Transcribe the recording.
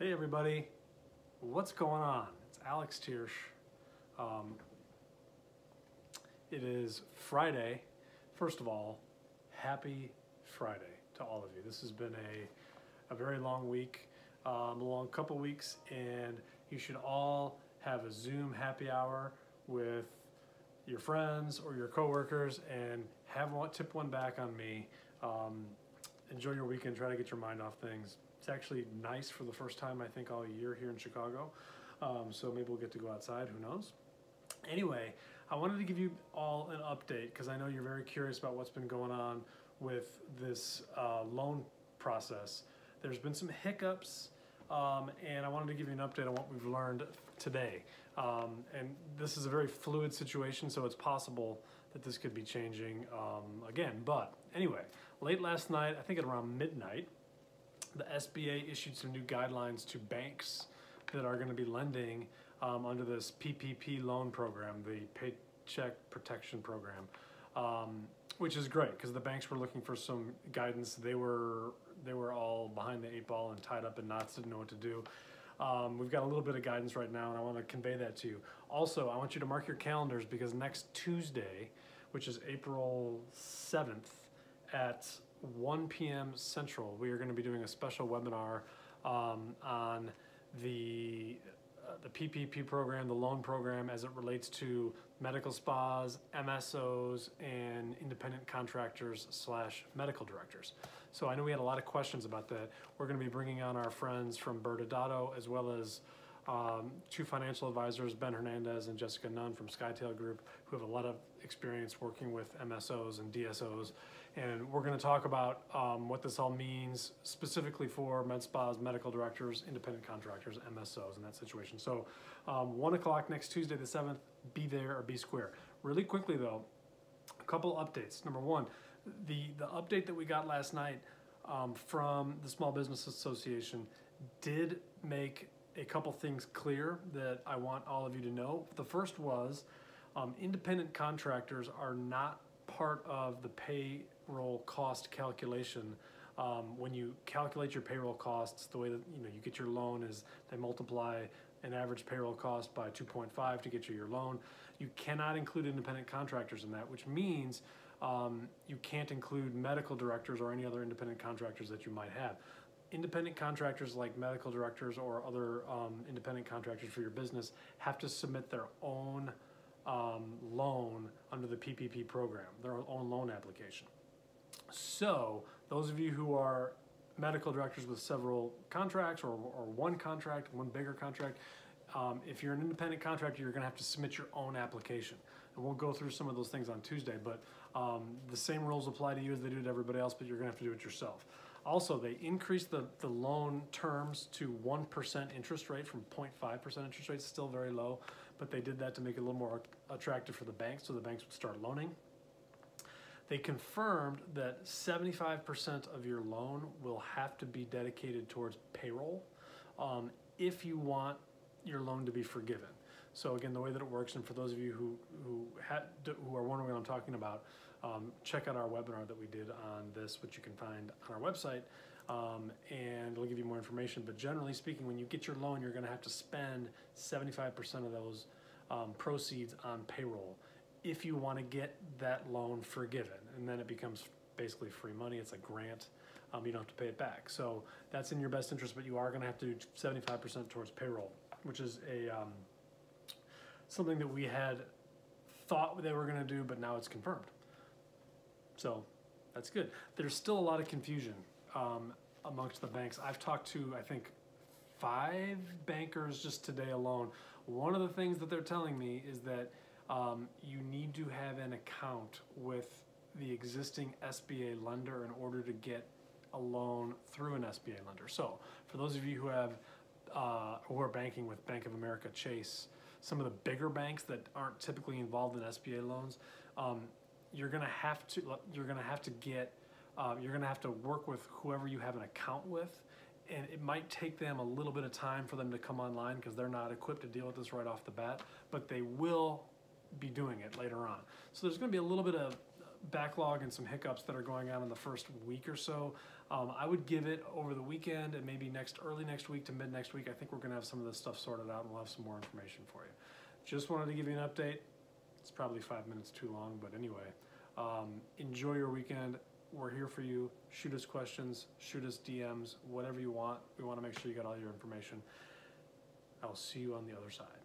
Hey everybody, what's going on? It's Alex Tiersch. It is Friday. First of all, happy Friday to all of you. This has been a very long week, a long couple weeks, and you should all have a Zoom happy hour with your friends or your coworkers and tip one back on me. Enjoy your weekend, try to get your mind off things. It's actually nice for the first time, I think, all year here in Chicago. So maybe we'll get to go outside, who knows? Anyway, I wanted to give you all an update because I know you're very curious about what's been going on with this loan process. There's been some hiccups, and I wanted to give you an update on what we've learned today. And this is a very fluid situation, so it's possible that this could be changing again. But anyway, late last night, I think at around midnight, the SBA issued some new guidelines to banks that are going to be lending under this PPP loan program, the Paycheck Protection Program, which is great because the banks were looking for some guidance. They were all behind the eight ball and tied up in knots, didn't know what to do. We've got a little bit of guidance right now, and I want to convey that to you. Also, I want you to mark your calendars because next Tuesday, which is April 7th at 1 p.m. Central, we are going to be doing a special webinar on the PPP program, the loan program, as it relates to medical spas, MSOs, and independent contractors / medical directors. So I know we had a lot of questions about that. We're going to be bringing on our friends from Bertadotto, as well as two financial advisors, Ben Hernandez and Jessica Nunn from Skytail Group, who have a lot of experience working with MSOs and DSOs. And we're going to talk about what this all means specifically for med spas, medical directors, independent contractors, MSOs in that situation. So 1 o'clock next Tuesday the 7th, be there or be square. Really quickly though, a couple updates. Number one, the update that we got last night from the Small Business Association did make a couple things clear that I want all of you to know. The first was independent contractors are not part of the payroll cost calculation. When you calculate your payroll costs, the way that you get your loan is they multiply an average payroll cost by 2.5 to get you your loan. You cannot include independent contractors in that, which means you can't include medical directors or any other independent contractors that you might have. Independent contractors like medical directors or other independent contractors for your business have to submit their own loan under the PPP program, their own loan application. So those of you who are medical directors with several contracts or one contract, one bigger contract, if you're an independent contractor, you're going to have to submit your own application. And we'll go through some of those things on Tuesday, but the same rules apply to you as they do to everybody else, but you're going to have to do it yourself. Also, they increased the loan terms to 1% interest rate from 0.5% interest rate, still very low, but they did that to make it a little more attractive for the banks, so the banks would start loaning. They confirmed that 75% of your loan will have to be dedicated towards payroll if you want your loan to be forgiven. So again, the way that it works, and for those of you who are wondering what I'm talking about, check out our webinar that we did on this, which you can find on our website, and it'll give you more information. But generally speaking, when you get your loan, you're going to have to spend 75% of those proceeds on payroll if you want to get that loan forgiven, and then it becomes basically free money. It's a grant. You don't have to pay it back. So that's in your best interest, but you are going to have to do 75% towards payroll, which is something that we had thought they were going to do, but now it's confirmed. So that's good. There's still a lot of confusion amongst the banks. I've talked to, I think, 5 bankers just today alone. One of the things that they're telling me is that you need to have an account with the existing SBA lender in order to get a loan through an SBA lender. So for those of you who are banking with Bank of America, Chase, some of the bigger banks that aren't typically involved in SBA loans, you're going to have to work with whoever you have an account with, and it might take them a little bit of time for them to come online because they're not equipped to deal with this right off the bat, but they will be doing it later on. So there's going to be a little bit of backlog and some hiccups that are going on in the first week or so. I would give it over the weekend and maybe early next week to mid next week. I think we're gonna have some of this stuff sorted out and we'll have some more information for you. Just wanted to give you an update. It's probably 5 minutes too long, but anyway, enjoy your weekend. We're here for you. Shoot us questions, shoot us DMs, whatever you want. We want to make sure you got all your information. I will see you on the other side.